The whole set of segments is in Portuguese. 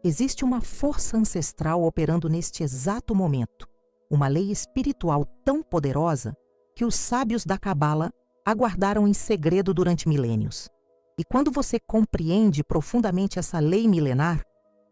Existe uma força ancestral operando neste exato momento, uma lei espiritual tão poderosa que os sábios da Cabala aguardaram em segredo durante milênios. E quando você compreende profundamente essa lei milenar,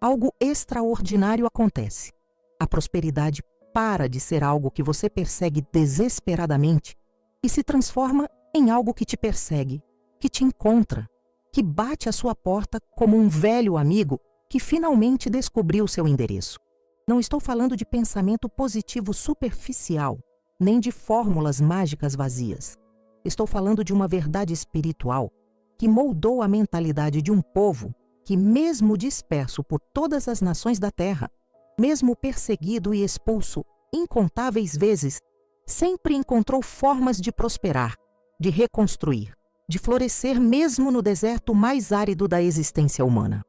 algo extraordinário acontece. A prosperidade para de ser algo que você persegue desesperadamente e se transforma em algo que te persegue, que te encontra, que bate à sua porta como um velho amigo que finalmente descobriu seu endereço. Não estou falando de pensamento positivo superficial, nem de fórmulas mágicas vazias. Estou falando de uma verdade espiritual que moldou a mentalidade de um povo que, mesmo disperso por todas as nações da terra, mesmo perseguido e expulso incontáveis vezes, sempre encontrou formas de prosperar, de reconstruir, de florescer mesmo no deserto mais árido da existência humana.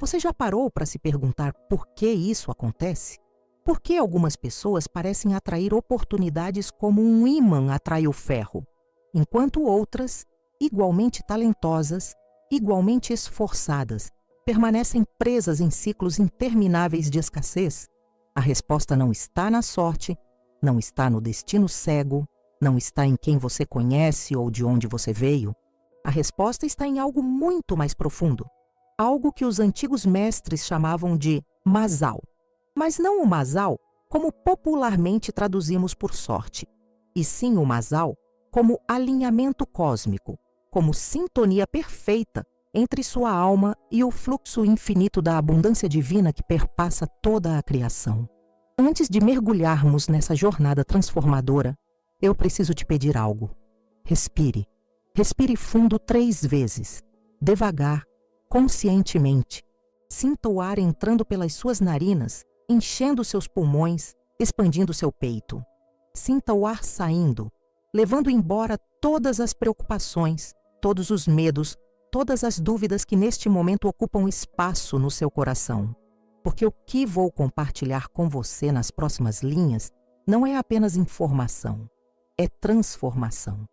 Você já parou para se perguntar por que isso acontece? Por que algumas pessoas parecem atrair oportunidades como um ímã atrai o ferro, enquanto outras, igualmente talentosas, igualmente esforçadas, permanecem presas em ciclos intermináveis de escassez? A resposta não está na sorte, não está no destino cego, não está em quem você conhece ou de onde você veio. A resposta está em algo muito mais profundo, algo que os antigos mestres chamavam de masal. Mas não o masal como popularmente traduzimos por sorte, e sim o masal como alinhamento cósmico, como sintonia perfeita entre sua alma e o fluxo infinito da abundância divina que perpassa toda a criação. Antes de mergulharmos nessa jornada transformadora, eu preciso te pedir algo. Respire. Respire fundo 3 vezes, devagar, conscientemente. Sinta o ar entrando pelas suas narinas, enchendo seus pulmões, expandindo seu peito. Sinta o ar saindo, levando embora todas as preocupações, todos os medos, todas as dúvidas que neste momento ocupam espaço no seu coração. Porque o que vou compartilhar com você nas próximas linhas não é apenas informação, é transformação.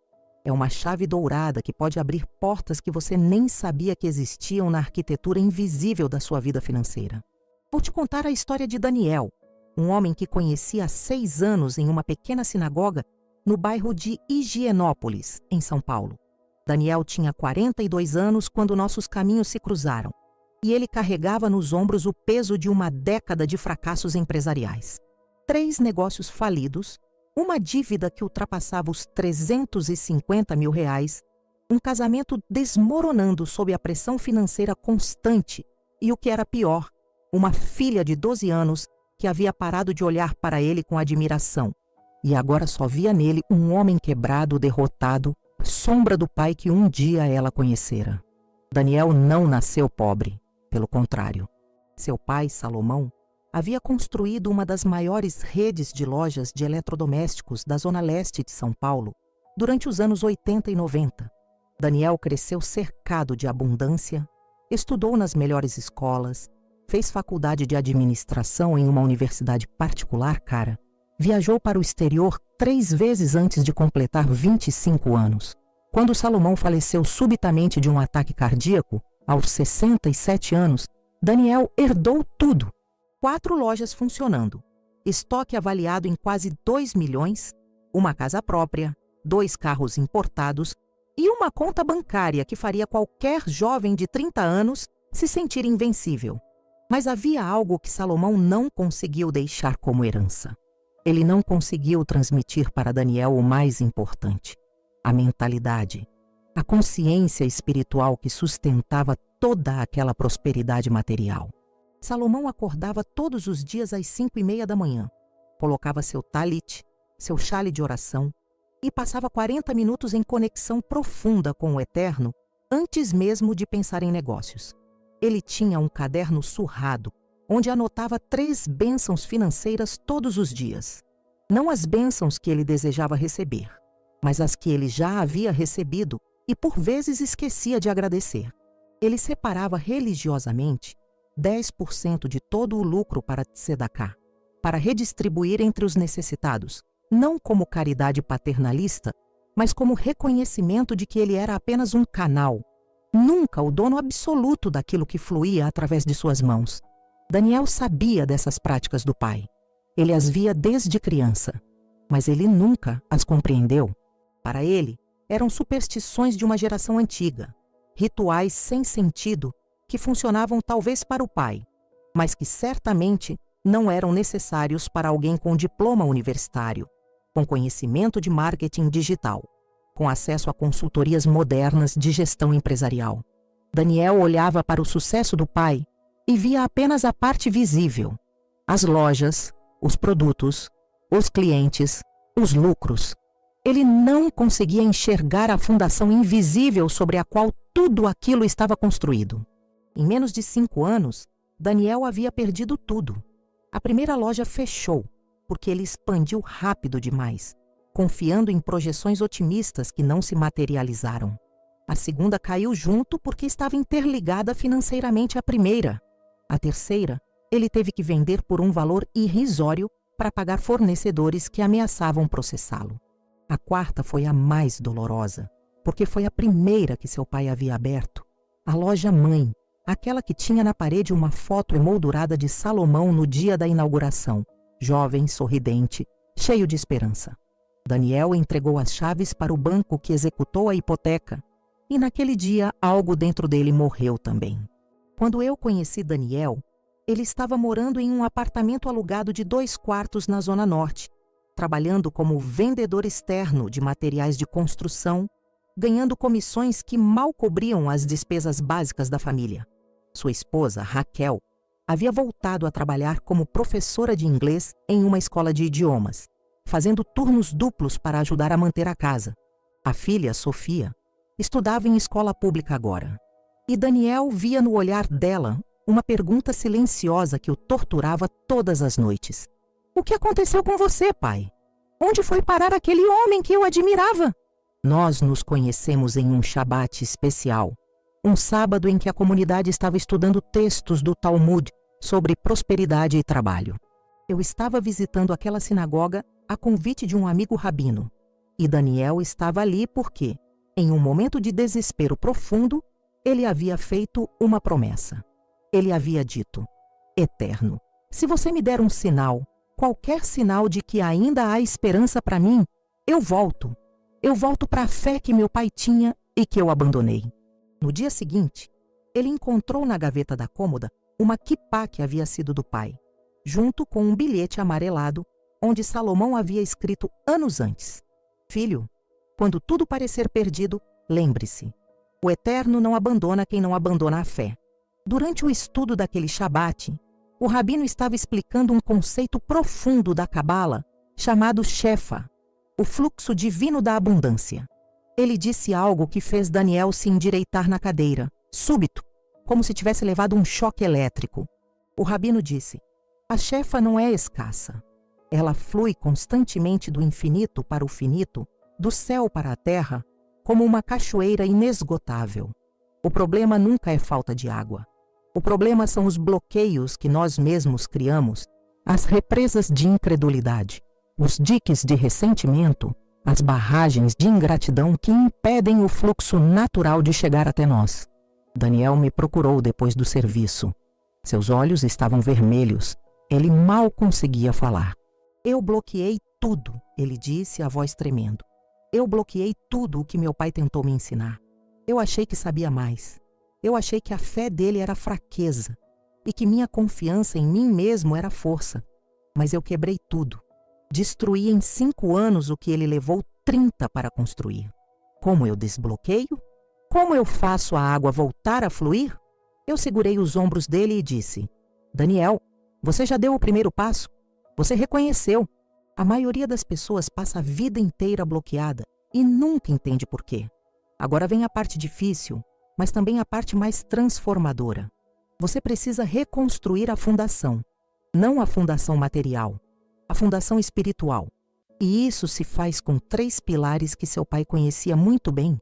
É uma chave dourada que pode abrir portas que você nem sabia que existiam na arquitetura invisível da sua vida financeira. Vou te contar a história de Daniel, um homem que conheci há 6 anos em uma pequena sinagoga no bairro de Higienópolis, em São Paulo. Daniel tinha 42 anos quando nossos caminhos se cruzaram, e ele carregava nos ombros o peso de uma década de fracassos empresariais. 3 negócios falidos, uma dívida que ultrapassava os R$350 mil, um casamento desmoronando sob a pressão financeira constante e, o que era pior, uma filha de 12 anos que havia parado de olhar para ele com admiração e agora só via nele um homem quebrado, derrotado, sombra do pai que um dia ela conhecera. Daniel não nasceu pobre, pelo contrário. Seu pai, Salomão, havia construído uma das maiores redes de lojas de eletrodomésticos da zona leste de São Paulo durante os anos 80 e 90. Daniel cresceu cercado de abundância, estudou nas melhores escolas, fez faculdade de administração em uma universidade particular cara, viajou para o exterior 3 vezes antes de completar 25 anos. Quando Salomão faleceu subitamente de um ataque cardíaco, aos 67 anos, Daniel herdou tudo. 4 lojas funcionando, estoque avaliado em quase 2 milhões, uma casa própria, 2 carros importados e uma conta bancária que faria qualquer jovem de 30 anos se sentir invencível. Mas havia algo que Salomão não conseguiu deixar como herança. Ele não conseguiu transmitir para Daniel o mais importante: a mentalidade, a consciência espiritual que sustentava toda aquela prosperidade material. Salomão acordava todos os dias às 5:30 da manhã, colocava seu talit, seu chale de oração, e passava 40 minutos em conexão profunda com o Eterno antes mesmo de pensar em negócios. Ele tinha um caderno surrado, onde anotava 3 bênçãos financeiras todos os dias. Não as bênçãos que ele desejava receber, mas as que ele já havia recebido e por vezes esquecia de agradecer. Ele separava religiosamente 10% de todo o lucro para tzedakah, para redistribuir entre os necessitados, não como caridade paternalista, mas como reconhecimento de que ele era apenas um canal, nunca o dono absoluto daquilo que fluía através de suas mãos. Daniel sabia dessas práticas do pai. Ele as via desde criança, mas ele nunca as compreendeu. Para ele, eram superstições de uma geração antiga, rituais sem sentido que funcionavam talvez para o pai, mas que certamente não eram necessários para alguém com diploma universitário, com conhecimento de marketing digital, com acesso a consultorias modernas de gestão empresarial. Daniel olhava para o sucesso do pai e via apenas a parte visível: as lojas, os produtos, os clientes, os lucros. Ele não conseguia enxergar a fundação invisível sobre a qual tudo aquilo estava construído. Em menos de 5 anos, Daniel havia perdido tudo. A primeira loja fechou, porque ele expandiu rápido demais, confiando em projeções otimistas que não se materializaram. A segunda caiu junto porque estava interligada financeiramente à primeira. A terceira, ele teve que vender por um valor irrisório para pagar fornecedores que ameaçavam processá-lo. A quarta foi a mais dolorosa, porque foi a primeira que seu pai havia aberto. A loja mãe, aquela que tinha na parede uma foto emoldurada de Salomão no dia da inauguração, jovem, sorridente, cheio de esperança. Daniel entregou as chaves para o banco que executou a hipoteca, e naquele dia algo dentro dele morreu também. Quando eu conheci Daniel, ele estava morando em um apartamento alugado de 2 quartos na Zona Norte, trabalhando como vendedor externo de materiais de construção, ganhando comissões que mal cobriam as despesas básicas da família. Sua esposa, Raquel, havia voltado a trabalhar como professora de inglês em uma escola de idiomas, fazendo turnos duplos para ajudar a manter a casa. A filha, Sofia, estudava em escola pública agora. E Daniel via no olhar dela uma pergunta silenciosa que o torturava todas as noites. O que aconteceu com você, pai? Onde foi parar aquele homem que eu admirava? Nós nos conhecemos em um Shabat especial, um sábado em que a comunidade estava estudando textos do Talmud sobre prosperidade e trabalho. Eu estava visitando aquela sinagoga a convite de um amigo rabino, e Daniel estava ali porque, em um momento de desespero profundo, ele havia feito uma promessa. Ele havia dito: Eterno, se você me der um sinal, qualquer sinal de que ainda há esperança para mim, eu volto. Eu volto para a fé que meu pai tinha e que eu abandonei. No dia seguinte, ele encontrou na gaveta da cômoda uma quipá que havia sido do pai, junto com um bilhete amarelado, onde Salomão havia escrito anos antes: Filho, quando tudo parecer perdido, lembre-se, o Eterno não abandona quem não abandona a fé. Durante o estudo daquele Shabat, o rabino estava explicando um conceito profundo da Cabala chamado Shefa, o fluxo divino da abundância. Ele disse algo que fez Daniel se endireitar na cadeira, súbito, como se tivesse levado um choque elétrico. O rabino disse: a Shefa não é escassa. Ela flui constantemente do infinito para o finito, do céu para a terra, como uma cachoeira inesgotável. O problema nunca é falta de água. O problema são os bloqueios que nós mesmos criamos, as represas de incredulidade, os diques de ressentimento, as barragens de ingratidão que impedem o fluxo natural de chegar até nós. Daniel me procurou depois do serviço. Seus olhos estavam vermelhos. Ele mal conseguia falar. Eu bloqueei tudo, ele disse, a voz tremendo. Eu bloqueei tudo o que meu pai tentou me ensinar. Eu achei que sabia mais. Eu achei que a fé dele era fraqueza e que minha confiança em mim mesmo era força. Mas eu quebrei tudo. Destruí em 5 anos o que ele levou 30 para construir. Como eu desbloqueio? Como eu faço a água voltar a fluir? Eu segurei os ombros dele e disse: Daniel, você já deu o primeiro passo. Você reconheceu. A maioria das pessoas passa a vida inteira bloqueada e nunca entende por quê. Agora vem a parte difícil, mas também a parte mais transformadora. Você precisa reconstruir a fundação, não a fundação material, a fundação espiritual. E isso se faz com 3 pilares que seu pai conhecia muito bem: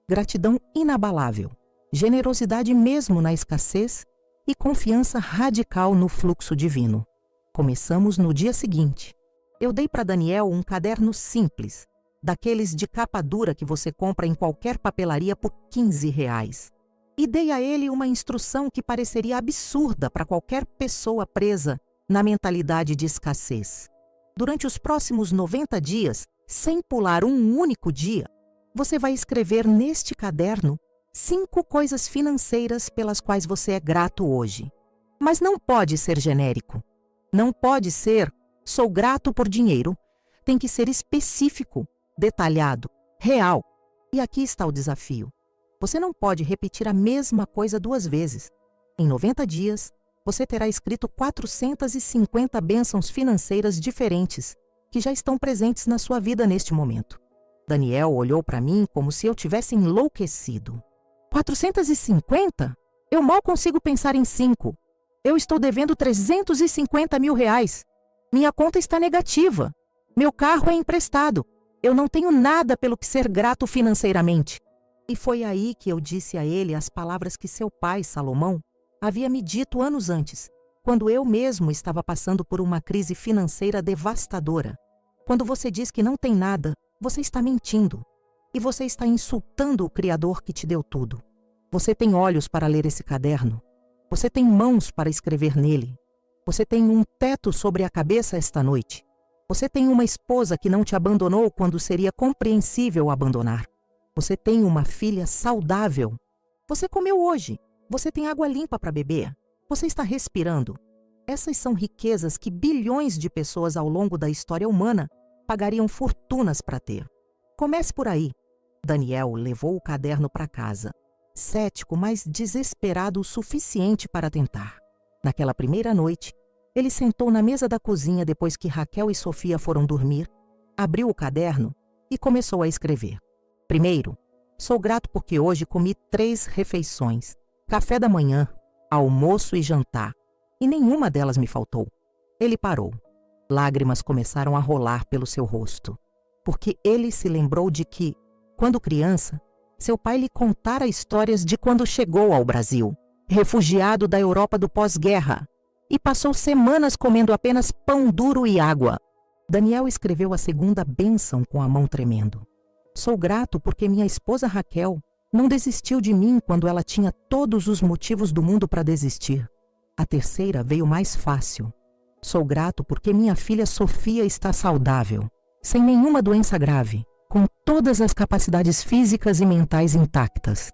gratidão inabalável, generosidade mesmo na escassez e confiança radical no fluxo divino. Começamos no dia seguinte. Eu dei para Daniel um caderno simples, daqueles de capa dura que você compra em qualquer papelaria por R$15. e dei a ele uma instrução que pareceria absurda para qualquer pessoa presa na mentalidade de escassez. Durante os próximos 90 dias, sem pular um único dia, você vai escrever neste caderno 5 coisas financeiras pelas quais você é grato hoje. Mas não pode ser genérico. Não pode ser "sou grato por dinheiro". Tem que ser específico, detalhado, real. E aqui está o desafio. Você não pode repetir a mesma coisa 2 vezes. Em 90 dias, você terá escrito 450 bênçãos financeiras diferentes que já estão presentes na sua vida neste momento. Daniel olhou para mim como se eu tivesse enlouquecido. 450? Eu mal consigo pensar em 5. Eu estou devendo 350 mil reais. Minha conta está negativa. Meu carro é emprestado. Eu não tenho nada pelo que ser grato financeiramente. E foi aí que eu disse a ele as palavras que seu pai, Salomão, havia me dito anos antes, quando eu mesmo estava passando por uma crise financeira devastadora. Quando você diz que não tem nada, você está mentindo. E você está insultando o Criador que te deu tudo. Você tem olhos para ler esse caderno. Você tem mãos para escrever nele. Você tem um teto sobre a cabeça esta noite. Você tem uma esposa que não te abandonou quando seria compreensível abandonar. Você tem uma filha saudável. Você comeu hoje. Você tem água limpa para beber. Você está respirando. Essas são riquezas que bilhões de pessoas ao longo da história humana pagariam fortunas para ter. Comece por aí. Daniel levou o caderno para casa, cético, mas desesperado o suficiente para tentar. Naquela primeira noite, ele sentou na mesa da cozinha depois que Raquel e Sofia foram dormir, abriu o caderno e começou a escrever. Primeiro, sou grato porque hoje comi 3 refeições, café da manhã, almoço e jantar, e nenhuma delas me faltou. Ele parou. Lágrimas começaram a rolar pelo seu rosto, porque ele se lembrou de que, quando criança, seu pai lhe contara histórias de quando chegou ao Brasil, refugiado da Europa do pós-guerra, e passou semanas comendo apenas pão duro e água. Daniel escreveu a segunda bênção com a mão tremendo. Sou grato porque minha esposa Raquel não desistiu de mim quando ela tinha todos os motivos do mundo para desistir. A terceira veio mais fácil. Sou grato porque minha filha Sofia está saudável, sem nenhuma doença grave, com todas as capacidades físicas e mentais intactas.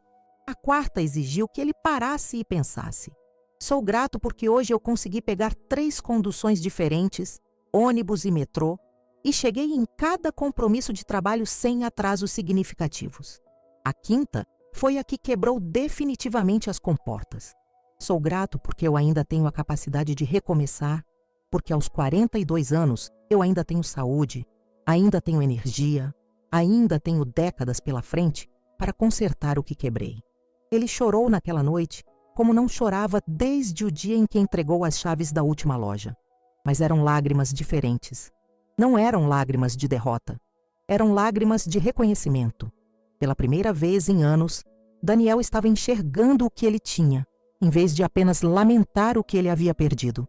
A quarta exigiu que ele parasse e pensasse. Sou grato porque hoje eu consegui pegar 3 conduções diferentes, ônibus e metrô, e cheguei em cada compromisso de trabalho sem atrasos significativos. A quinta foi a que quebrou definitivamente as comportas. Sou grato porque eu ainda tenho a capacidade de recomeçar, porque aos 42 anos eu ainda tenho saúde, ainda tenho energia, ainda tenho décadas pela frente para consertar o que quebrei. Ele chorou naquela noite como não chorava desde o dia em que entregou as chaves da última loja. Mas eram lágrimas diferentes. Não eram lágrimas de derrota. Eram lágrimas de reconhecimento. Pela primeira vez em anos, Daniel estava enxergando o que ele tinha, em vez de apenas lamentar o que ele havia perdido.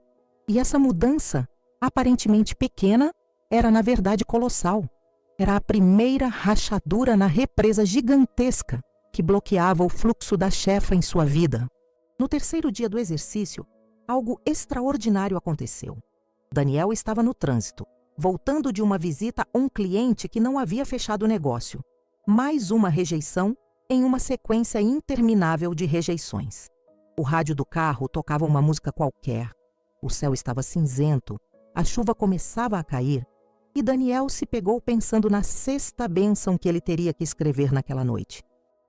E essa mudança, aparentemente pequena, era na verdade colossal. Era a primeira rachadura na represa gigantesca que bloqueava o fluxo da chefa em sua vida. No terceiro dia do exercício, algo extraordinário aconteceu. Daniel estava no trânsito, voltando de uma visita a um cliente que não havia fechado o negócio. Mais uma rejeição em uma sequência interminável de rejeições. O rádio do carro tocava uma música qualquer. O céu estava cinzento, a chuva começava a cair, e Daniel se pegou pensando na 6ª bênção que ele teria que escrever naquela noite.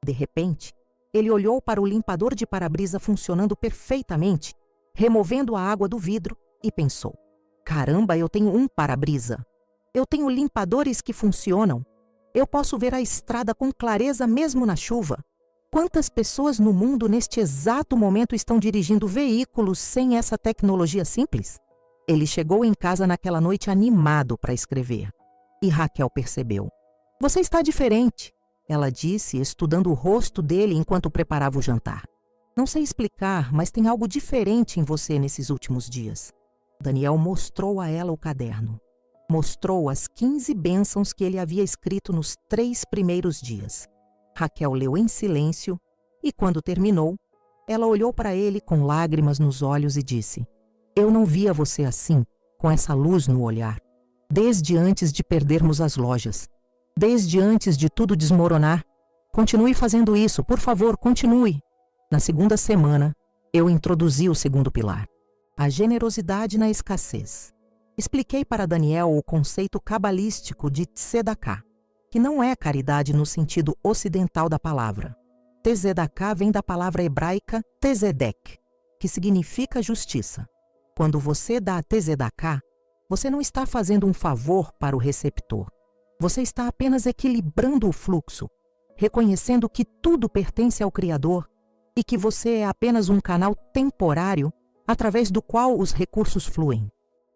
De repente, ele olhou para o limpador de para-brisa funcionando perfeitamente, removendo a água do vidro, e pensou: caramba, eu tenho um para-brisa. Eu tenho limpadores que funcionam. Eu posso ver a estrada com clareza mesmo na chuva. Quantas pessoas no mundo neste exato momento estão dirigindo veículos sem essa tecnologia simples? Ele chegou em casa naquela noite animado para escrever. E Raquel percebeu. Você está diferente, ela disse, estudando o rosto dele enquanto preparava o jantar. Não sei explicar, mas tem algo diferente em você nesses últimos dias. Daniel mostrou a ela o caderno. Mostrou as 15 bênçãos que ele havia escrito nos 3 primeiros dias. Raquel leu em silêncio E quando terminou, ela olhou para ele com lágrimas nos olhos e disse: Eu não via você assim, com essa luz no olhar, desde antes de perdermos as lojas, desde antes de tudo desmoronar. Continue fazendo isso, por favor, continue. Na segunda semana, eu introduzi o segundo pilar, a generosidade na escassez. Expliquei para Daniel o conceito cabalístico de tzedakah, que não é caridade no sentido ocidental da palavra. Tzedakah vem da palavra hebraica tzedek, que significa justiça. Quando você dá tzedakah, você não está fazendo um favor para o receptor. Você está apenas equilibrando o fluxo, reconhecendo que tudo pertence ao Criador e que você é apenas um canal temporário através do qual os recursos fluem.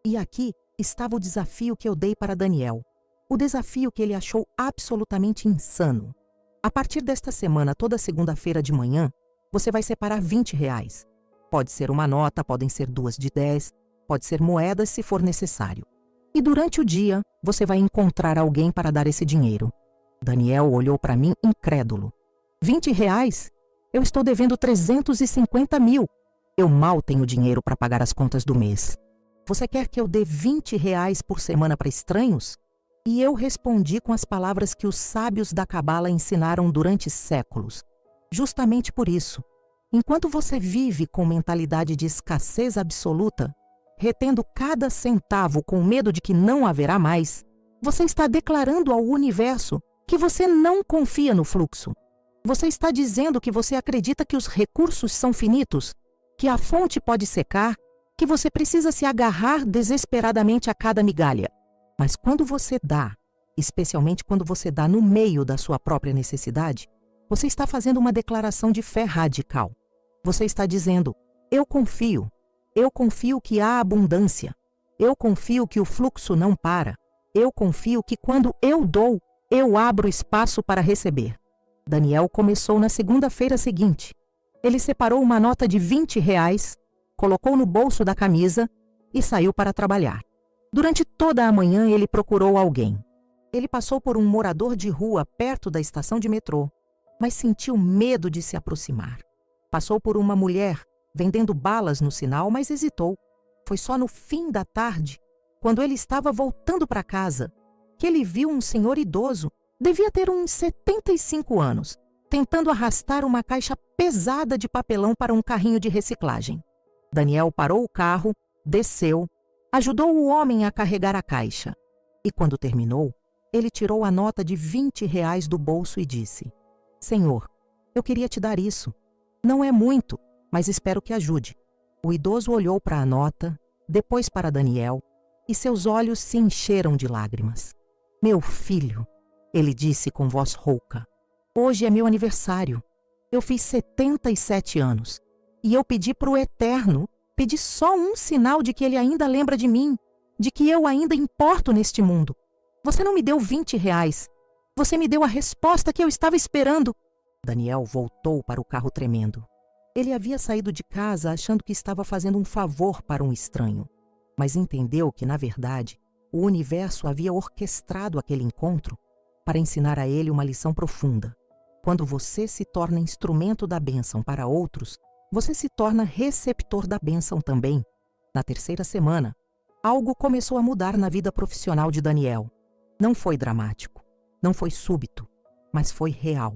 E aqui estava o desafio que eu dei para Daniel. O desafio que ele achou absolutamente insano. A partir desta semana, toda segunda-feira de manhã, você vai separar R$20. Pode ser uma nota, podem ser 2 de 10, pode ser moedas se for necessário. E durante o dia, você vai encontrar alguém para dar esse dinheiro. Daniel olhou para mim incrédulo. R$20? Eu estou devendo 350 mil. Eu mal tenho dinheiro para pagar as contas do mês. Você quer que eu dê R$20 por semana para estranhos? E eu respondi com as palavras que os sábios da Cabala ensinaram durante séculos. Justamente por isso, enquanto você vive com mentalidade de escassez absoluta, retendo cada centavo com medo de que não haverá mais, você está declarando ao universo que você não confia no fluxo. Você está dizendo que você acredita que os recursos são finitos, que a fonte pode secar, que você precisa se agarrar desesperadamente a cada migalha. Mas quando você dá, especialmente quando você dá no meio da sua própria necessidade, você está fazendo uma declaração de fé radical. Você está dizendo: eu confio que há abundância, eu confio que o fluxo não para, eu confio que quando eu dou, eu abro espaço para receber. Daniel começou na segunda-feira seguinte. Ele separou uma nota de R$20, colocou no bolso da camisa e saiu para trabalhar. Durante toda a manhã ele procurou alguém. Ele passou por um morador de rua perto da estação de metrô, mas sentiu medo de se aproximar. Passou por uma mulher vendendo balas no sinal, mas hesitou. Foi só no fim da tarde, quando ele estava voltando para casa, que ele viu um senhor idoso, devia ter uns 75 anos, tentando arrastar uma caixa pesada de papelão para um carrinho de reciclagem. Daniel parou o carro, desceu, ajudou o homem a carregar a caixa. E quando terminou, ele tirou a nota de R$20 do bolso e disse: Senhor, eu queria te dar isso. Não é muito, mas espero que ajude. O idoso olhou para a nota, depois para Daniel, e seus olhos se encheram de lágrimas. Meu filho, ele disse com voz rouca, hoje é meu aniversário. Eu fiz 77 anos. E eu pedi para o Eterno, pedi só um sinal de que ele ainda lembra de mim, de que eu ainda importo neste mundo. Você não me deu R$20. Você me deu a resposta que eu estava esperando. Daniel voltou para o carro tremendo. Ele havia saído de casa achando que estava fazendo um favor para um estranho, mas entendeu que, na verdade, o universo havia orquestrado aquele encontro para ensinar a ele uma lição profunda. Quando você se torna instrumento da bênção para outros, você se torna receptor da bênção também. Na terceira semana, algo começou a mudar na vida profissional de Daniel. Não foi dramático, não foi súbito, mas foi real.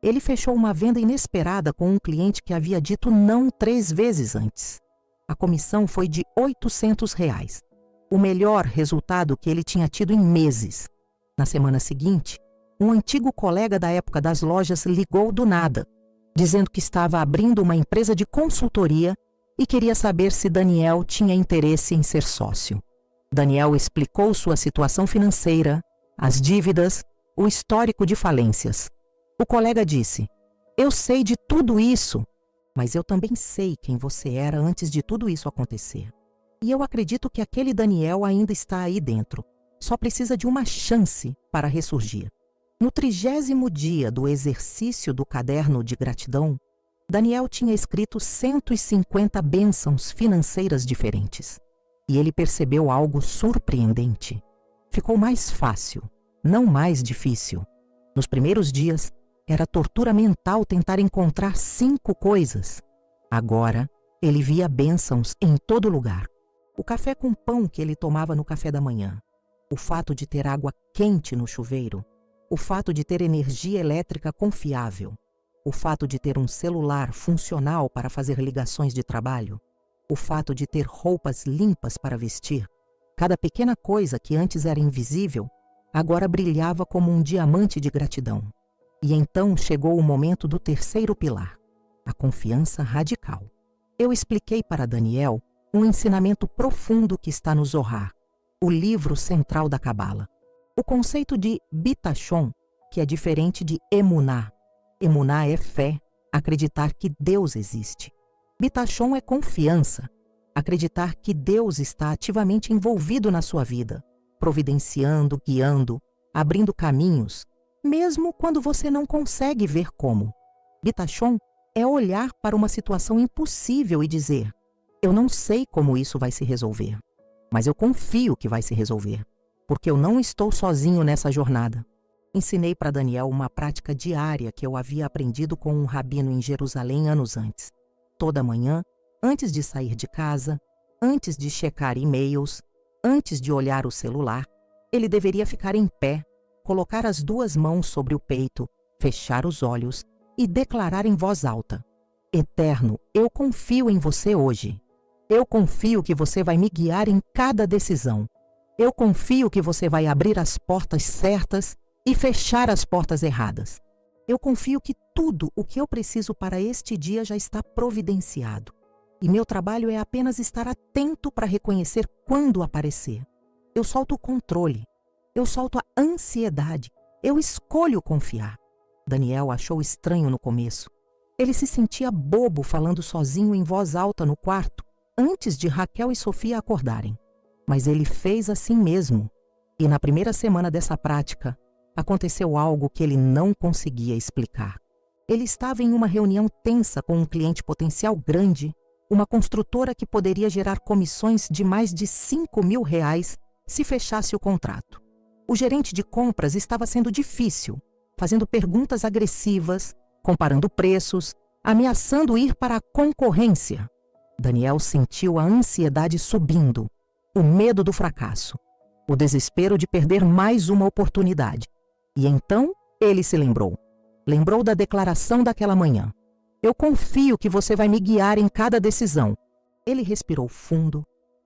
Ele fechou uma venda inesperada com um cliente que havia dito não 3 vezes antes. A comissão foi de R$800, o melhor resultado que ele tinha tido em meses. Na semana seguinte, um antigo colega da época das lojas ligou do nada, dizendo que estava abrindo uma empresa de consultoria e queria saber se Daniel tinha interesse em ser sócio. Daniel explicou sua situação financeira, as dívidas, o histórico de falências. O colega disse: eu sei de tudo isso, mas eu também sei quem você era antes de tudo isso acontecer. E eu acredito que aquele Daniel ainda está aí dentro. Só precisa de uma chance para ressurgir. No 30º dia do exercício do caderno de gratidão, Daniel tinha escrito 150 bênçãos financeiras diferentes. E ele percebeu algo surpreendente. Ficou mais fácil, não mais difícil. Nos primeiros dias, Era tortura mental tentar encontrar 5 coisas. Agora, ele via bênçãos em todo lugar. O café com pão que ele tomava no café da manhã. O fato de ter água quente no chuveiro. O fato de ter energia elétrica confiável. O fato de ter um celular funcional para fazer ligações de trabalho. O fato de ter roupas limpas para vestir. Cada pequena coisa que antes era invisível, agora brilhava como um diamante de gratidão. E então chegou o momento do terceiro pilar, a confiança radical. Eu expliquei para Daniel um ensinamento profundo que está no Zohar, o livro central da Cabala. O conceito de Bitachon, que é diferente de Emuná. Emuná é fé, acreditar que Deus existe. Bitachon é confiança, acreditar que Deus está ativamente envolvido na sua vida, providenciando, guiando, abrindo caminhos, mesmo quando você não consegue ver como. Bitachon é olhar para uma situação impossível e dizer: eu não sei como isso vai se resolver, mas eu confio que vai se resolver, porque eu não estou sozinho nessa jornada. Ensinei para Daniel uma prática diária que eu havia aprendido com um rabino em Jerusalém anos antes. Toda manhã, antes de sair de casa, antes de checar e-mails, antes de olhar o celular, ele deveria ficar em pé, colocar as 2 mãos sobre o peito, fechar os olhos e declarar em voz alta: Eterno, eu confio em você hoje. Eu confio que você vai me guiar em cada decisão. Eu confio que você vai abrir as portas certas e fechar as portas erradas. Eu confio que tudo o que eu preciso para este dia já está providenciado. E meu trabalho é apenas estar atento para reconhecer quando aparecer. Eu solto o controle. Eu solto a ansiedade. Eu escolho confiar. Daniel achou estranho no começo. Ele se sentia bobo falando sozinho em voz alta no quarto, antes de Raquel e Sofia acordarem. Mas ele fez assim mesmo. E na primeira semana dessa prática, aconteceu algo que ele não conseguia explicar. Ele estava em uma reunião tensa com um cliente potencial grande, uma construtora que poderia gerar comissões de mais de R$ 5.000 se fechasse o contrato. O gerente de compras estava sendo difícil, fazendo perguntas agressivas, comparando preços, ameaçando ir para a concorrência. Daniel sentiu a ansiedade subindo, o medo do fracasso, o desespero de perder mais uma oportunidade. E então ele se lembrou. Lembrou da declaração daquela manhã. Eu confio que você vai me guiar em cada decisão. Ele respirou fundo,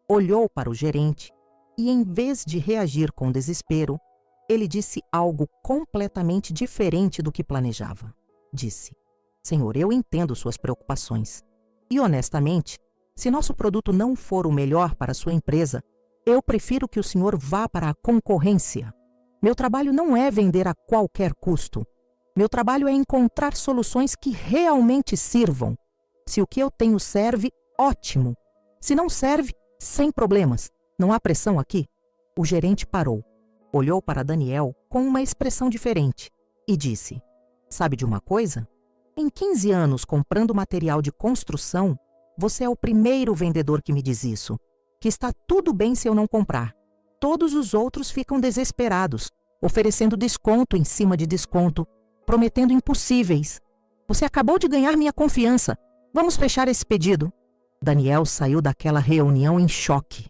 olhou para o gerente e, em vez de reagir com desespero, ele disse algo completamente diferente do que planejava. Disse: Senhor, eu entendo suas preocupações. E, honestamente, se nosso produto não for o melhor para a sua empresa, eu prefiro que o senhor vá para a concorrência. Meu trabalho não é vender a qualquer custo. Meu trabalho é encontrar soluções que realmente sirvam. Se o que eu tenho serve, ótimo. Se não serve, sem problemas. Não há pressão aqui. O gerente parou, olhou para Daniel com uma expressão diferente e disse: Sabe de uma coisa? Em 15 anos comprando material de construção, você é o primeiro vendedor que me diz isso, que está tudo bem se eu não comprar. Todos os outros ficam desesperados, oferecendo desconto em cima de desconto, prometendo impossíveis. Você acabou de ganhar minha confiança. Vamos fechar esse pedido. Daniel saiu daquela reunião em choque.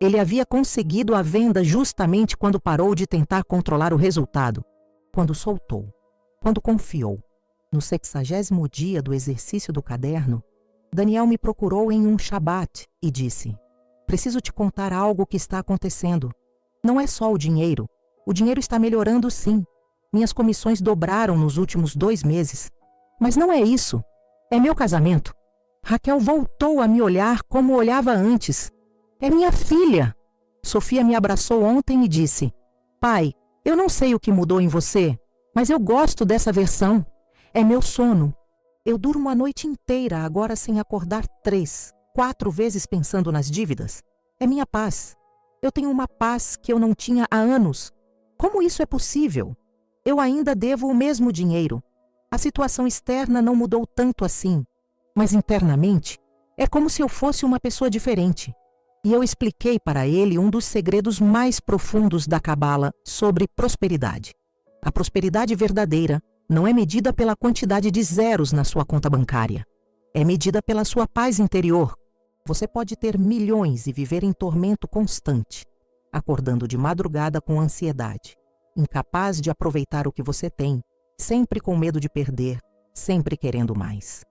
Ele havia conseguido a venda justamente quando parou de tentar controlar o resultado, quando soltou, quando confiou. No 60º dia do exercício do caderno, Daniel me procurou em um Shabat e disse: Preciso te contar algo que está acontecendo. Não é só o dinheiro. O dinheiro está melhorando, sim. Minhas comissões dobraram nos últimos 2 meses. Mas não é isso. É meu casamento. Raquel voltou a me olhar como olhava antes. É minha filha. Sofia me abraçou ontem e disse: Pai, eu não sei o que mudou em você, mas eu gosto dessa versão. É meu sono. Eu durmo a noite inteira agora sem acordar 3, 4 vezes pensando nas dívidas. É minha paz. Eu tenho uma paz que eu não tinha há anos. Como isso é possível? Eu ainda devo o mesmo dinheiro. A situação externa não mudou tanto assim, mas internamente é como se eu fosse uma pessoa diferente. E eu expliquei para ele um dos segredos mais profundos da Cabala sobre prosperidade. A prosperidade verdadeira não é medida pela quantidade de zeros na sua conta bancária. É medida pela sua paz interior. Você pode ter milhões e viver em tormento constante, acordando de madrugada com ansiedade, incapaz de aproveitar o que você tem, sempre com medo de perder, sempre querendo mais.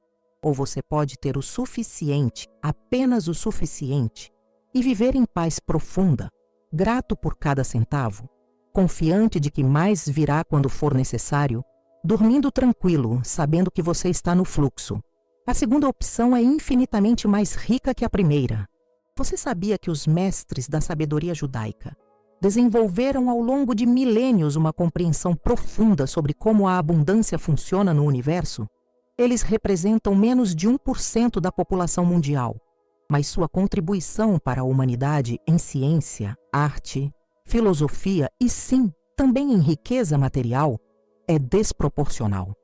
Ou você pode ter o suficiente, apenas o suficiente, e viver em paz profunda, grato por cada centavo, confiante de que mais virá quando for necessário, dormindo tranquilo, sabendo que você está no fluxo. A segunda opção é infinitamente mais rica que a primeira. Você sabia que os mestres da sabedoria judaica desenvolveram ao longo de milênios uma compreensão profunda sobre como a abundância funciona no universo? Eles representam menos de 1% da população mundial, mas sua contribuição para a humanidade em ciência, arte, filosofia e, sim, também em riqueza material é desproporcional.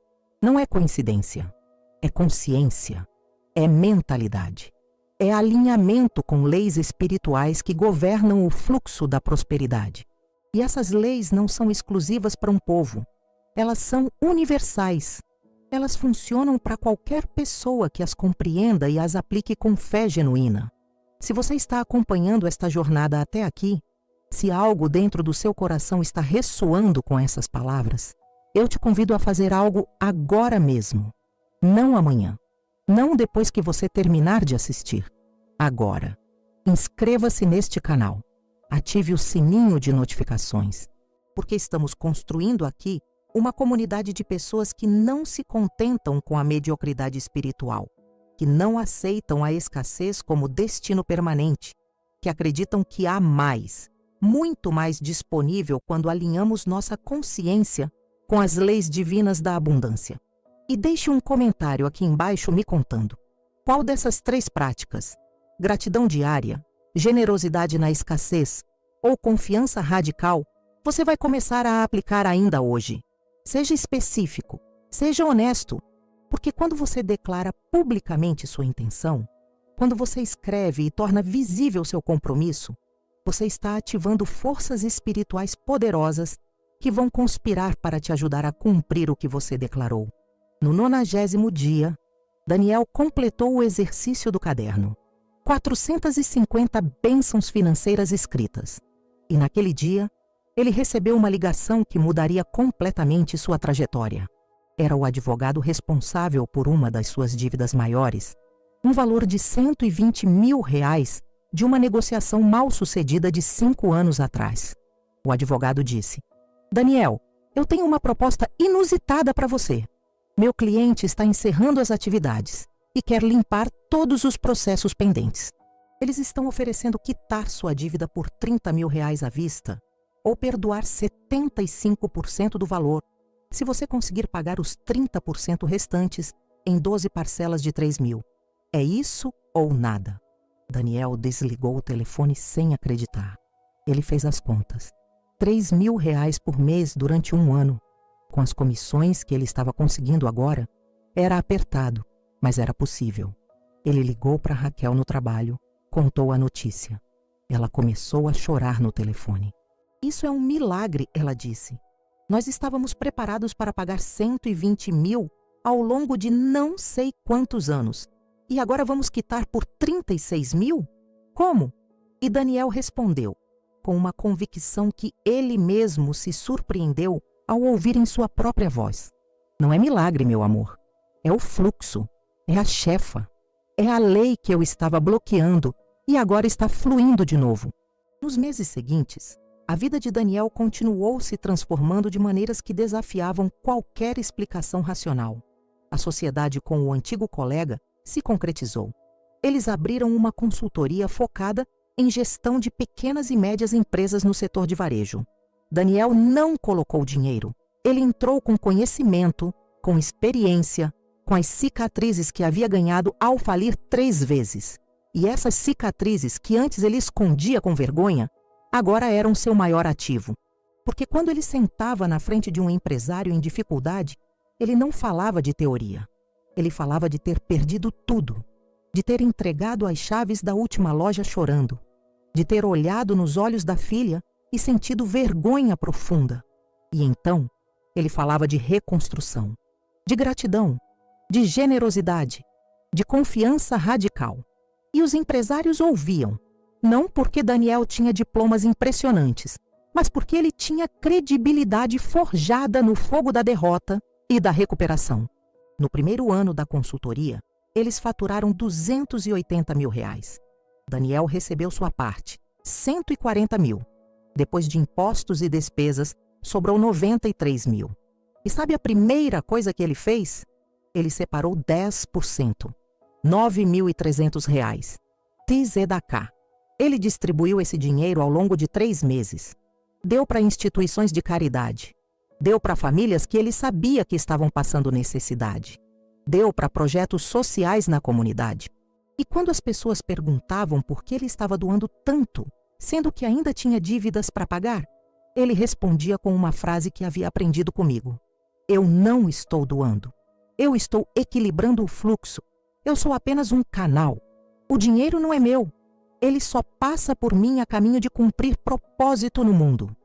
Não é coincidência, é consciência, é mentalidade, é alinhamento com leis espirituais que governam o fluxo da prosperidade. E essas leis não são exclusivas para um povo, elas são universais. Elas funcionam para qualquer pessoa que as compreenda e as aplique com fé genuína. Se você está acompanhando esta jornada até aqui, se algo dentro do seu coração está ressoando com essas palavras, eu te convido a fazer algo agora mesmo. Não amanhã. Não depois que você terminar de assistir. Agora. Inscreva-se neste canal. Ative o sininho de notificações. Porque estamos construindo aqui uma comunidade de pessoas que não se contentam com a mediocridade espiritual, que não aceitam a escassez como destino permanente, que acreditam que há mais, muito mais disponível quando alinhamos nossa consciência com as leis divinas da abundância. E deixe um comentário aqui embaixo me contando qual dessas 3 práticas, gratidão diária, generosidade na escassez ou confiança radical, você vai começar a aplicar ainda hoje. Seja específico, seja honesto, porque quando você declara publicamente sua intenção, quando você escreve e torna visível seu compromisso, você está ativando forças espirituais poderosas que vão conspirar para te ajudar a cumprir o que você declarou. No 90º dia, Daniel completou o exercício do caderno. 450 bênçãos financeiras escritas. E naquele dia, ele recebeu uma ligação que mudaria completamente sua trajetória. Era o advogado responsável por uma das suas dívidas maiores, um valor de R$120 mil de uma negociação mal sucedida de 5 anos atrás. O advogado disse: Daniel, eu tenho uma proposta inusitada para você. Meu cliente está encerrando as atividades e quer limpar todos os processos pendentes. Eles estão oferecendo quitar sua dívida por R$30 mil à vista ou perdoar 75% do valor, se você conseguir pagar os 30% restantes em 12 parcelas de 3 mil. É isso ou nada? Daniel desligou o telefone sem acreditar. Ele fez as contas. R$3 mil por mês durante 1 ano. Com as comissões que ele estava conseguindo agora, era apertado, mas era possível. Ele ligou para Raquel no trabalho, contou a notícia. Ela começou a chorar no telefone. Isso é um milagre, ela disse. Nós estávamos preparados para pagar 120 mil ao longo de não sei quantos anos. E agora vamos quitar por 36 mil? Como? E Daniel respondeu, com uma convicção que ele mesmo se surpreendeu ao ouvir em sua própria voz. Não é milagre, meu amor. É o fluxo. É a chefa. É a lei que eu estava bloqueando e agora está fluindo de novo. Nos meses seguintes, a vida de Daniel continuou se transformando de maneiras que desafiavam qualquer explicação racional. A sociedade com o antigo colega se concretizou. Eles abriram uma consultoria focada em gestão de pequenas e médias empresas no setor de varejo. Daniel não colocou dinheiro. Ele entrou com conhecimento, com experiência, com as cicatrizes que havia ganhado ao falir 3 vezes. E essas cicatrizes que antes ele escondia com vergonha, agora eram seu maior ativo. Porque quando ele sentava na frente de um empresário em dificuldade, ele não falava de teoria. Ele falava de ter perdido tudo, de ter entregado as chaves da última loja chorando, de ter olhado nos olhos da filha e sentido vergonha profunda. E então, Ele falava de reconstrução, de gratidão, de generosidade, de confiança radical. E os empresários ouviam, não porque Daniel tinha diplomas impressionantes, mas porque ele tinha credibilidade forjada no fogo da derrota e da recuperação. No primeiro ano da consultoria, eles faturaram R$280 mil. Daniel recebeu sua parte, 140 mil. Depois de impostos e despesas, sobrou 93 mil. E sabe a primeira coisa que ele fez? Ele separou 10%, R$9.300, tzedakah. Ele distribuiu esse dinheiro ao longo de 3 meses. Deu para instituições de caridade. Deu para famílias que ele sabia que estavam passando necessidade. Deu para projetos sociais na comunidade. E quando as pessoas perguntavam por que ele estava doando tanto, sendo que ainda tinha dívidas para pagar, ele respondia com uma frase que havia aprendido comigo: eu não estou doando. Eu estou equilibrando o fluxo. Eu sou apenas um canal. O dinheiro não é meu. Ele só passa por mim a caminho de cumprir propósito no mundo.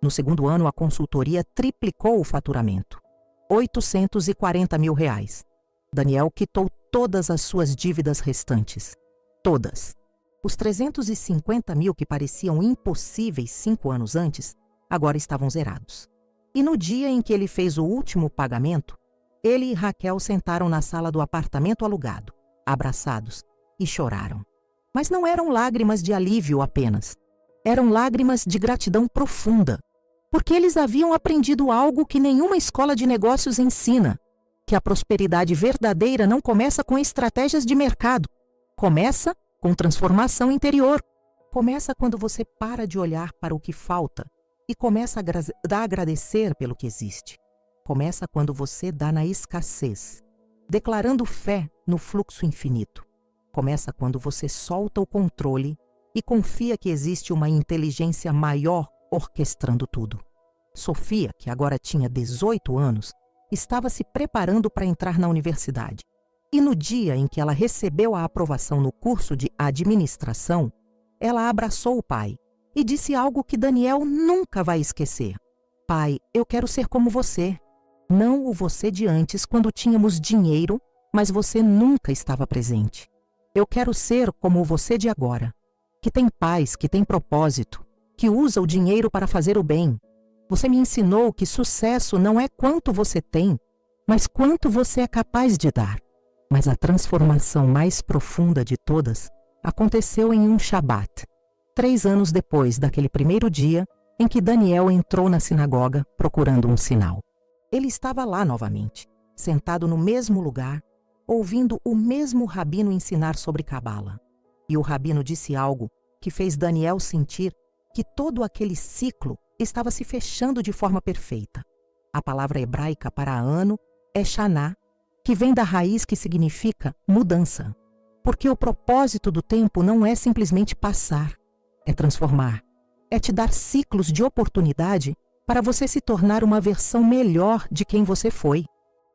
No segundo ano, a consultoria triplicou o faturamento, R$840 mil. Daniel quitou todas as suas dívidas restantes. Todas. Os 350 mil que pareciam impossíveis 5 anos antes, agora estavam zerados. E no dia em que ele fez o último pagamento, ele e Raquel sentaram na sala do apartamento alugado, abraçados, e choraram. Mas não eram lágrimas de alívio apenas. Eram lágrimas de gratidão profunda, porque eles haviam aprendido algo que nenhuma escola de negócios ensina, que a prosperidade verdadeira não começa com estratégias de mercado, começa com transformação interior. Começa quando você para de olhar para o que falta e começa a agradecer pelo que existe. Começa quando você dá na escassez, declarando fé no fluxo infinito. Começa quando você solta o controle e confia que existe uma inteligência maior orquestrando tudo. Sofia, que agora tinha 18 anos, estava se preparando para entrar na universidade. E no dia em que ela recebeu a aprovação no curso de administração, ela abraçou o pai e disse algo que Daniel nunca vai esquecer. Pai, eu quero ser como você. Não o você de antes, quando tínhamos dinheiro, mas você nunca estava presente. Eu quero ser como você de agora, que tem paz, que tem propósito, que usa o dinheiro para fazer o bem. Você me ensinou que sucesso não é quanto você tem, mas quanto você é capaz de dar. Mas a transformação mais profunda de todas aconteceu em um Shabat, 3 anos depois daquele primeiro dia em que Daniel entrou na sinagoga procurando um sinal. Ele estava lá novamente, sentado no mesmo lugar, ouvindo o mesmo rabino ensinar sobre Cabala. E o rabino disse algo que fez Daniel sentir que todo aquele ciclo estava se fechando de forma perfeita. A palavra hebraica para ano é Shaná, que vem da raiz que significa mudança. Porque o propósito do tempo não é simplesmente passar, é transformar, é te dar ciclos de oportunidade para você se tornar uma versão melhor de quem você foi.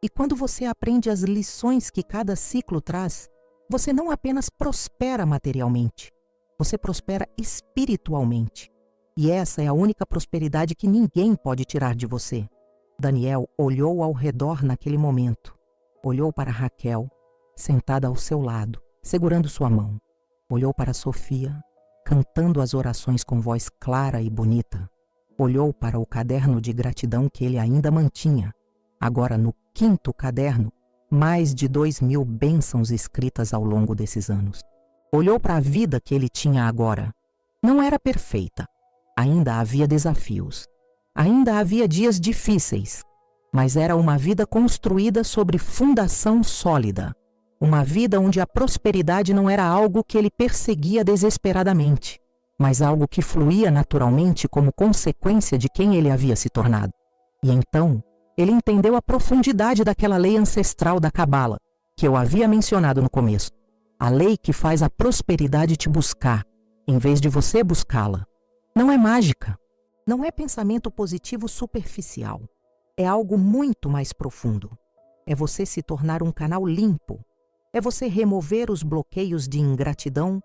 E quando você aprende as lições que cada ciclo traz, você não apenas prospera materialmente, você prospera espiritualmente. E essa é a única prosperidade que ninguém pode tirar de você. Daniel olhou ao redor naquele momento. Olhou para Raquel, sentada ao seu lado, segurando sua mão. Olhou para Sofia, cantando as orações com voz clara e bonita. Olhou para o caderno de gratidão que ele ainda mantinha. Agora, no 5º caderno, mais de 2.000 bênçãos escritas ao longo desses anos. Olhou para a vida que ele tinha agora. Não era perfeita. Ainda havia desafios. Ainda havia dias difíceis. Mas era uma vida construída sobre fundação sólida. Uma vida onde a prosperidade não era algo que ele perseguia desesperadamente, mas algo que fluía naturalmente como consequência de quem ele havia se tornado. E então, ele entendeu a profundidade daquela lei ancestral da Cabala, que eu havia mencionado no começo. A lei que faz a prosperidade te buscar, em vez de você buscá-la. Não é mágica. Não é pensamento positivo superficial. É algo muito mais profundo. É você se tornar um canal limpo. É você remover os bloqueios de ingratidão,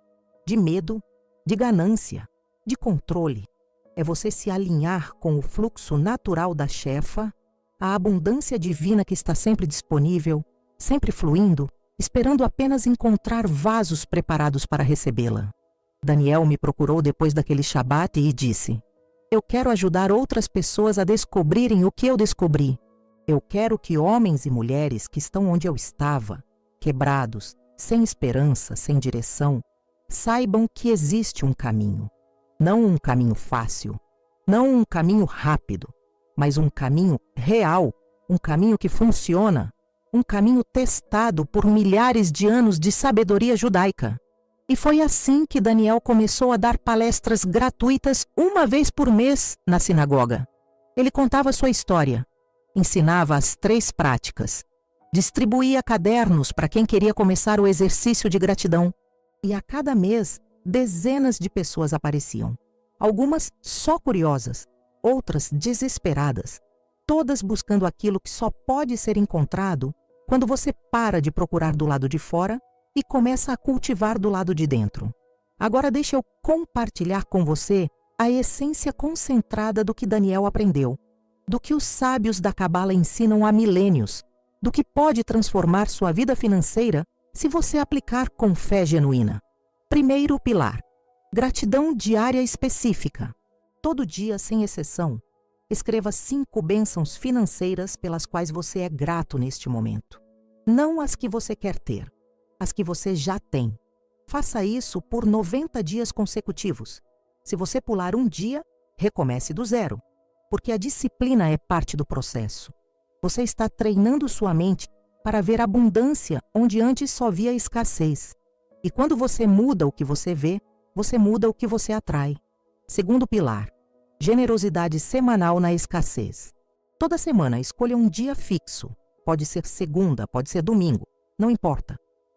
de medo, de ganância, de controle. É você se alinhar com o fluxo natural da chefa A abundância divina que está sempre disponível, sempre fluindo, esperando apenas encontrar vasos preparados para recebê-la. Daniel me procurou depois daquele Shabat e disse: eu quero ajudar outras pessoas a descobrirem o que eu descobri. Eu quero que homens e mulheres que estão onde eu estava, quebrados, sem esperança, sem direção, saibam que existe um caminho. Não um caminho fácil, não um caminho rápido, mas um caminho real, um caminho que funciona, um caminho testado por milhares de anos de sabedoria judaica. E foi assim que Daniel começou a dar palestras gratuitas uma vez por mês na sinagoga. Ele contava sua história, ensinava as 3 práticas, distribuía cadernos para quem queria começar o exercício de gratidão. E a cada mês, dezenas de pessoas apareciam. Algumas só curiosas, outras desesperadas, todas buscando aquilo que só pode ser encontrado quando você para de procurar do lado de fora e começa a cultivar do lado de dentro. Agora deixa eu compartilhar com você a essência concentrada do que Daniel aprendeu, do que os sábios da Cabala ensinam há milênios, do que pode transformar sua vida financeira se você aplicar com fé genuína. Primeiro pilar: gratidão diária específica. Todo dia, sem exceção, escreva 5 bênçãos financeiras pelas quais você é grato neste momento. Não as que você quer ter, as que você já tem. Faça isso por 90 dias consecutivos. Se você pular um dia, recomece do zero, porque a disciplina é parte do processo. Você está treinando sua mente para ver abundância onde antes só via escassez. E quando você muda o que você vê, você muda o que você atrai. Segundo pilar: generosidade semanal na escassez. Toda semana escolha um dia fixo. Pode ser segunda, pode ser domingo, não importa.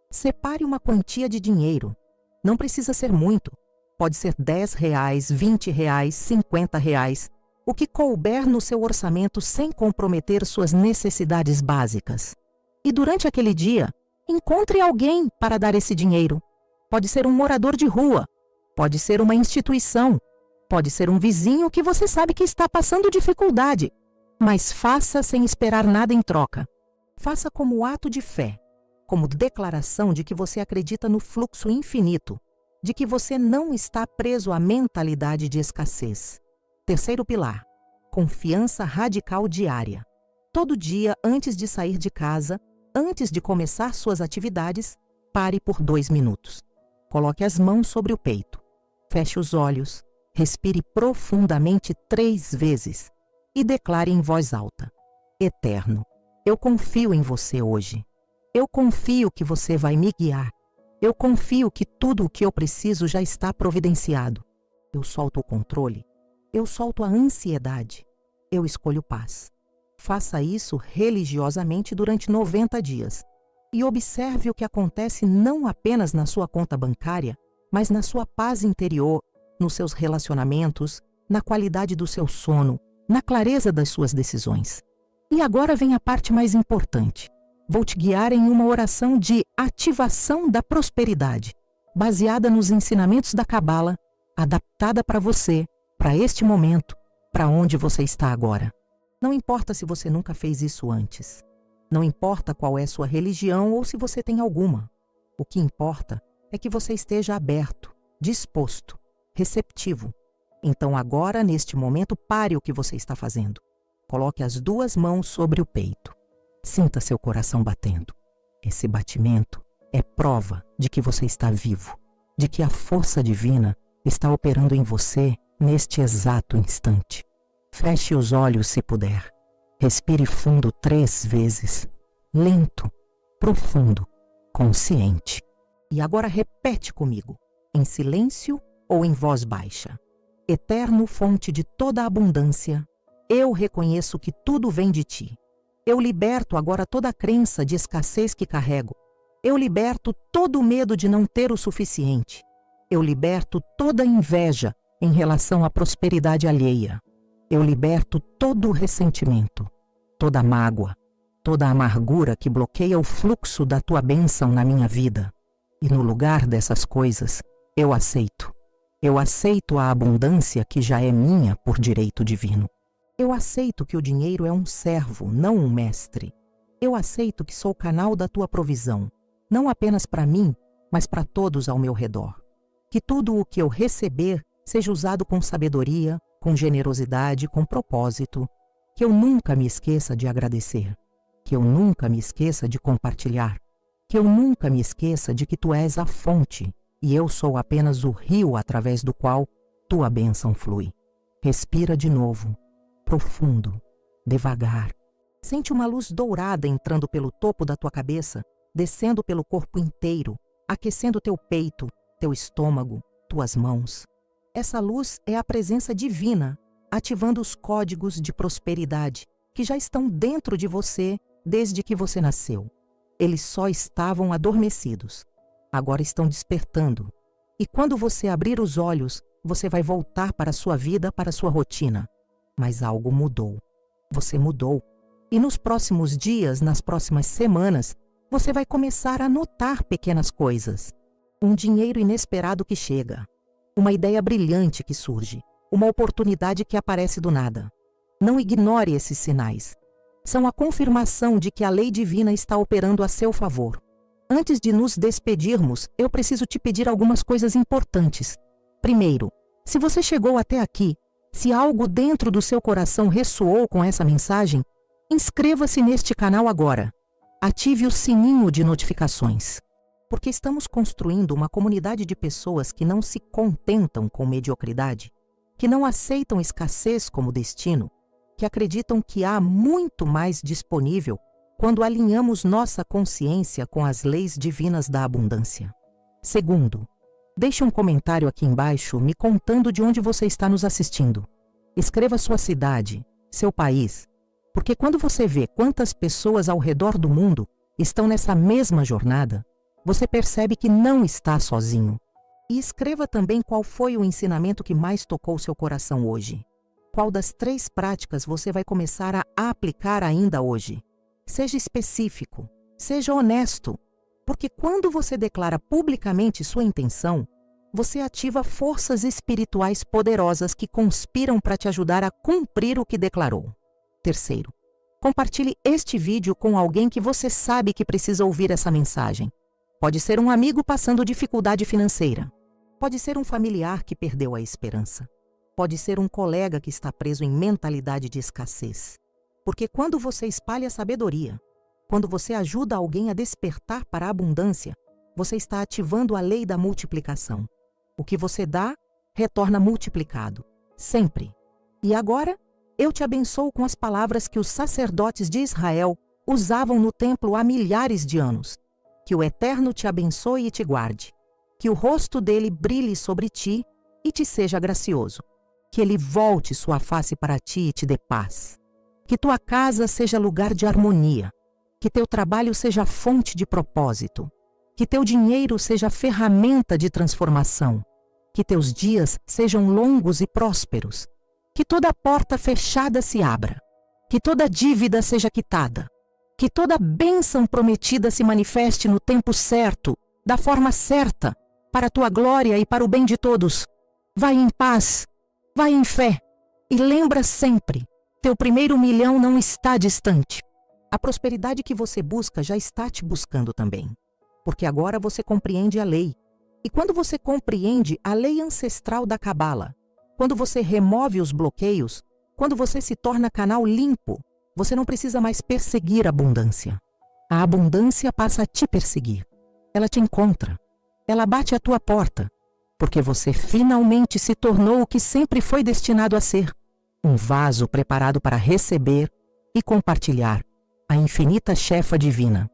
Separe uma quantia de dinheiro. Não precisa ser muito. Pode ser R$10, R$20, R$50, o que couber no seu orçamento sem comprometer suas necessidades básicas. E durante aquele dia, encontre alguém para dar esse dinheiro. Pode ser um morador de rua, pode ser uma instituição, pode ser um vizinho que você sabe que está passando dificuldade, mas faça sem esperar nada em troca. Faça como ato de fé, como declaração de que você acredita no fluxo infinito, de que você não está preso à mentalidade de escassez. Terceiro pilar: confiança radical diária. Todo dia, antes de sair de casa, antes de começar suas atividades, pare por 2 minutos. Coloque as mãos sobre o peito. Feche os olhos, respire profundamente 3 vezes e declare em voz alta: Eterno, eu confio em você hoje. Eu confio que você vai me guiar. Eu confio que tudo o que eu preciso já está providenciado. Eu solto o controle. Eu solto a ansiedade. Eu escolho paz. Faça isso religiosamente durante 90 dias. E observe o que acontece não apenas na sua conta bancária, mas na sua paz interior, nos seus relacionamentos, na qualidade do seu sono, na clareza das suas decisões. E agora vem a parte mais importante. Vou te guiar em uma oração de ativação da prosperidade, baseada nos ensinamentos da Cabala, adaptada para você, para este momento, para onde você está agora. Não importa se você nunca fez isso antes. Não importa qual é sua religião ou se você tem alguma. O que importa é que você esteja aberto, disposto, receptivo. Então agora, neste momento, pare o que você está fazendo. Coloque as 2 mãos sobre o peito. Sinta seu coração batendo. Esse batimento é prova de que você está vivo, de que a força divina está operando em você neste exato instante. Feche os olhos se puder. Respire fundo 3 vezes. Lento, profundo, consciente. E agora repete comigo, em silêncio ou em voz baixa. Eterno fonte de toda a abundância, eu reconheço que tudo vem de ti. Eu liberto agora toda a crença de escassez que carrego. Eu liberto todo o medo de não ter o suficiente. Eu liberto toda a inveja em relação à prosperidade alheia. Eu liberto todo o ressentimento, toda a mágoa, toda a amargura que bloqueia o fluxo da tua bênção na minha vida. E no lugar dessas coisas, eu aceito. Eu aceito a abundância que já é minha por direito divino. Eu aceito que o dinheiro é um servo, não um mestre. Eu aceito que sou o canal da tua provisão, não apenas para mim, mas para todos ao meu redor. Que tudo o que eu receber seja usado com sabedoria, com generosidade, com propósito. Que eu nunca me esqueça de agradecer. Que eu nunca me esqueça de compartilhar. Que eu nunca me esqueça de que tu és a fonte e eu sou apenas o rio através do qual tua bênção flui. Respira de novo, profundo, devagar. Sente uma luz dourada entrando pelo topo da tua cabeça, descendo pelo corpo inteiro, aquecendo teu peito, teu estômago, tuas mãos. Essa luz é a presença divina, ativando os códigos de prosperidade que já estão dentro de você desde que você nasceu. Eles só estavam adormecidos. Agora estão despertando. E quando você abrir os olhos, você vai voltar para a sua vida, para a sua rotina. Mas algo mudou. Você mudou. E nos próximos dias, nas próximas semanas, você vai começar a notar pequenas coisas. Um dinheiro inesperado que chega. Uma ideia brilhante que surge. Uma oportunidade que aparece do nada. Não ignore esses sinais. São a confirmação de que a lei divina está operando a seu favor. Antes de nos despedirmos, eu preciso te pedir algumas coisas importantes. Primeiro, se você chegou até aqui, se algo dentro do seu coração ressoou com essa mensagem, inscreva-se neste canal agora. Ative o sininho de notificações. Porque estamos construindo uma comunidade de pessoas que não se contentam com mediocridade, que não aceitam escassez como destino, que acreditam que há muito mais disponível quando alinhamos nossa consciência com as leis divinas da abundância. Segundo, deixe um comentário aqui embaixo me contando de onde você está nos assistindo. Escreva sua cidade, seu país, porque quando você vê quantas pessoas ao redor do mundo estão nessa mesma jornada, você percebe que não está sozinho. E escreva também qual foi o ensinamento que mais tocou seu coração hoje. Qual das 3 práticas você vai começar a aplicar ainda hoje? Seja específico, seja honesto, porque quando você declara publicamente sua intenção, você ativa forças espirituais poderosas que conspiram para te ajudar a cumprir o que declarou. Terceiro, compartilhe este vídeo com alguém que você sabe que precisa ouvir essa mensagem. Pode ser um amigo passando dificuldade financeira. Pode ser um familiar que perdeu a esperança. Pode ser um colega que está preso em mentalidade de escassez. Porque quando você espalha sabedoria, quando você ajuda alguém a despertar para a abundância, você está ativando a lei da multiplicação. O que você dá, retorna multiplicado. Sempre. E agora, eu te abençoo com as palavras que os sacerdotes de Israel usavam no templo há milhares de anos. Que o Eterno te abençoe e te guarde. Que o rosto dele brilhe sobre ti e te seja gracioso. Que ele volte sua face para ti e te dê paz. Que tua casa seja lugar de harmonia. Que teu trabalho seja fonte de propósito. Que teu dinheiro seja ferramenta de transformação. Que teus dias sejam longos e prósperos. Que toda porta fechada se abra. Que toda dívida seja quitada. Que toda bênção prometida se manifeste no tempo certo, da forma certa, para a tua glória e para o bem de todos. Vai em paz, vai em fé e lembra sempre, teu primeiro milhão não está distante. A prosperidade que você busca já está te buscando também, porque agora você compreende a lei. E quando você compreende a lei ancestral da Cabala, quando você remove os bloqueios, quando você se torna canal limpo, você não precisa mais perseguir a abundância. A abundância passa a te perseguir. Ela te encontra. Ela bate à tua porta, porque você finalmente se tornou o que sempre foi destinado a ser. Um vaso preparado para receber e compartilhar a infinita chefa divina.